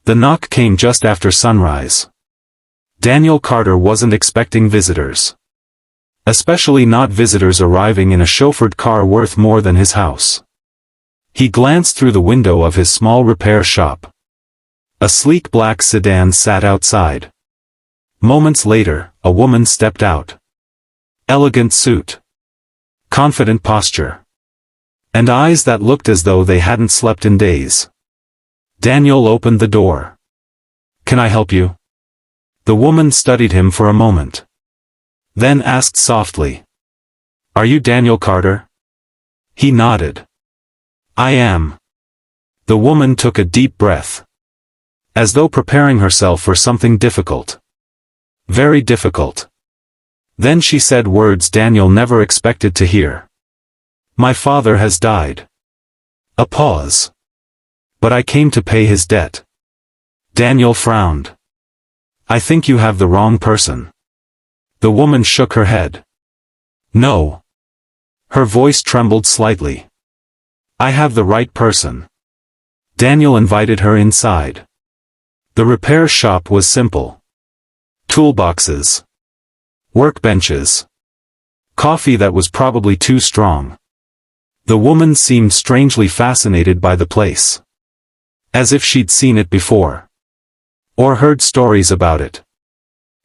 The knock came just after sunrise. Daniel Carter wasn't expecting visitors. Especially not visitors arriving in a chauffeured car worth more than his house. He glanced through the window of his small repair shop. A sleek black sedan sat outside. Moments later, a woman stepped out. Elegant suit. Confident posture. And eyes that looked as though they hadn't slept in days. Daniel opened the door. "Can I help you?" The woman studied him for a moment. Then asked softly. "Are you Daniel Carter?" He nodded. "I am." The woman took a deep breath. As though preparing herself for something difficult. Very difficult. Then she said words Daniel never expected to hear. "My father has died." A pause. "But I came to pay his debt." Daniel frowned. "I think you have the wrong person." The woman shook her head. "No." Her voice trembled slightly. "I have the right person." Daniel invited her inside. The repair shop was simple. Toolboxes. Workbenches. Coffee that was probably too strong. The woman seemed strangely fascinated by the place. As if she'd seen it before. Or heard stories about it.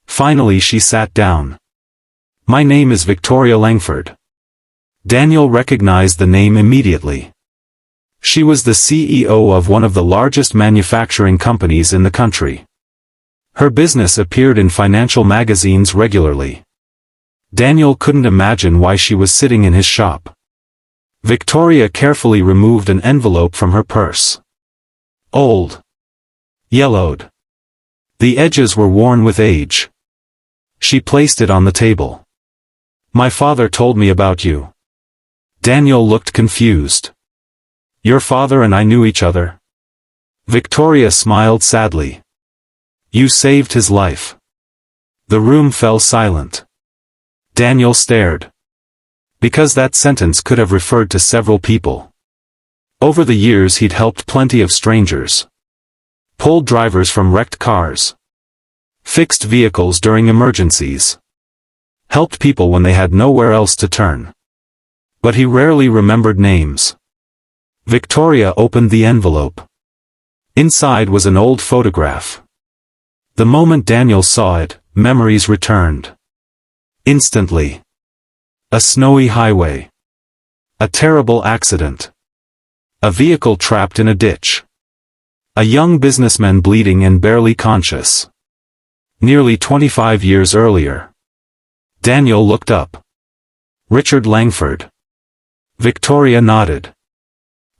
Finally she sat down. "My name is Victoria Langford." Daniel recognized the name immediately. She was the CEO of one of the largest manufacturing companies in the country. Her business appeared in financial magazines regularly. Daniel couldn't imagine why she was sitting in his shop. Victoria carefully removed an envelope from her purse. Old. Yellowed. The edges were worn with age. She placed it on the table. "My father told me about you." Daniel looked confused. "Your father and I knew each other?" Victoria smiled sadly. "You saved his life." The room fell silent. Daniel stared. Because that sentence could have referred to several people. Over the years he'd helped plenty of strangers. Pulled drivers from wrecked cars. Fixed vehicles during emergencies. Helped people when they had nowhere else to turn. But he rarely remembered names. Victoria opened the envelope. Inside was an old photograph. The moment Daniel saw it, memories returned. Instantly. A snowy highway. A terrible accident. A vehicle trapped in a ditch. A young businessman bleeding and barely conscious. Nearly 25 years earlier. Daniel looked up. Richard Langford. Victoria nodded.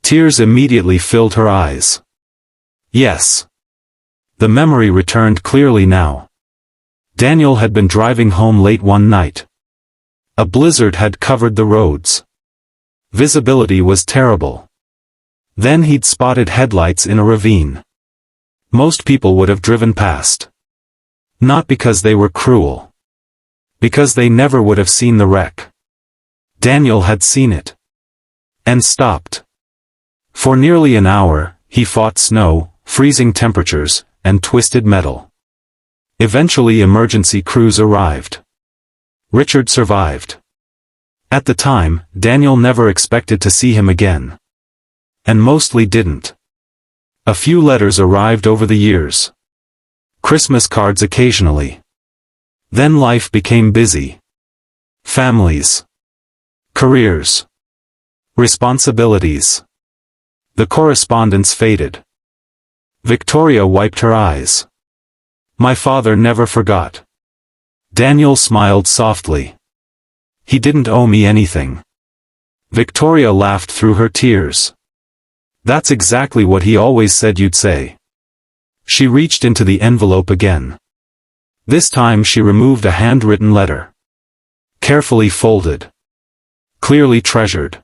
Tears immediately filled her eyes. Yes. The memory returned clearly now. Daniel had been driving home late one night. A blizzard had covered the roads. Visibility was terrible. Then he'd spotted headlights in a ravine. Most people would have driven past. Not because they were cruel. Because they never would have seen the wreck. Daniel had seen it. And stopped. For nearly an hour, he fought snow, freezing temperatures, and twisted metal. Eventually emergency crews arrived. Richard survived. At the time, Daniel never expected to see him again. And mostly didn't. A few letters arrived over the years. Christmas cards occasionally. Then life became busy. Families. Careers. Responsibilities. The correspondence faded. Victoria wiped her eyes. My father never forgot. Daniel smiled softly. He didn't owe me anything. Victoria laughed through her tears. That's exactly what he always said you'd say. She reached into the envelope again. This time she removed a handwritten letter. Carefully folded. Clearly treasured.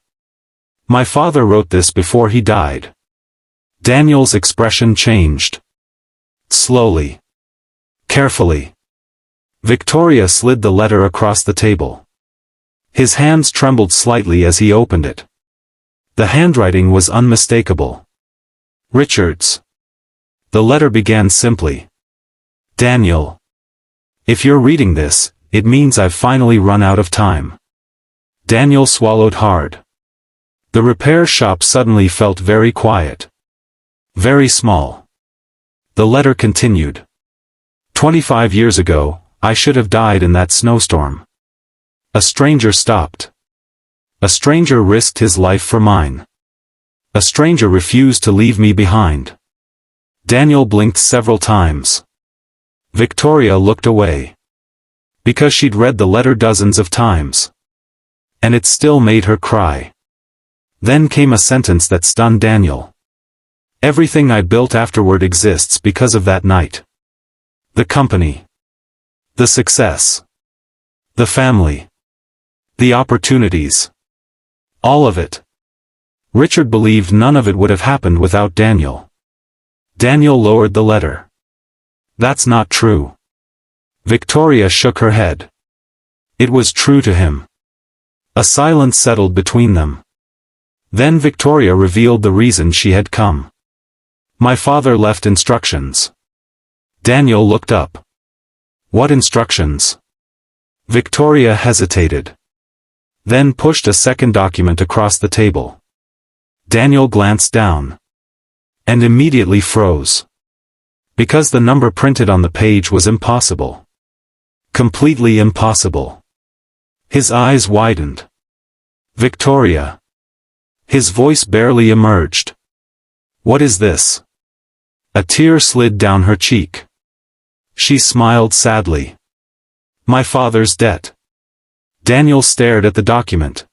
My father wrote this before he died. Daniel's expression changed. Slowly. Carefully. Victoria slid the letter across the table. His hands trembled slightly as he opened it. The handwriting was unmistakable. Richard's. The letter began simply. Daniel. If you're reading this, it means I've finally run out of time. Daniel swallowed hard. The repair shop suddenly felt very quiet. Very small. The letter continued. 25 years ago, I should have died in that snowstorm. A stranger stopped. A stranger risked his life for mine. A stranger refused to leave me behind. Daniel blinked several times. Victoria looked away. Because she'd read the letter dozens of times. And it still made her cry. Then came a sentence that stunned Daniel. Everything I built afterward exists because of that night. The company. The success. The family. The opportunities. All of it. Richard believed none of it would have happened without Daniel. Daniel lowered the letter. That's not true. Victoria shook her head. It was true to him. A silence settled between them. Then Victoria revealed the reason she had come. My father left instructions. Daniel looked up. What instructions? Victoria hesitated. Then pushed a second document across the table. Daniel glanced down. And immediately froze. Because the number printed on the page was impossible. Completely impossible. His eyes widened. Victoria. His voice barely emerged. What is this? A tear slid down her cheek. She smiled sadly. My father's debt. Daniel stared at the document.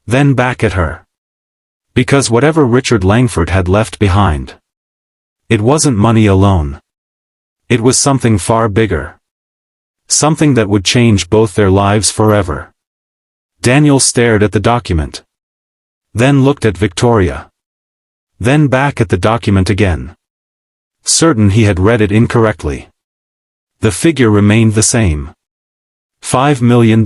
Then back at her. Because whatever Richard Langford had left behind. It wasn't money alone. It was something far bigger. Something that would change both their lives forever. Daniel stared at the document. Then looked at Victoria. Then back at the document again. Certain he had read it incorrectly. The figure remained the same. $5 million.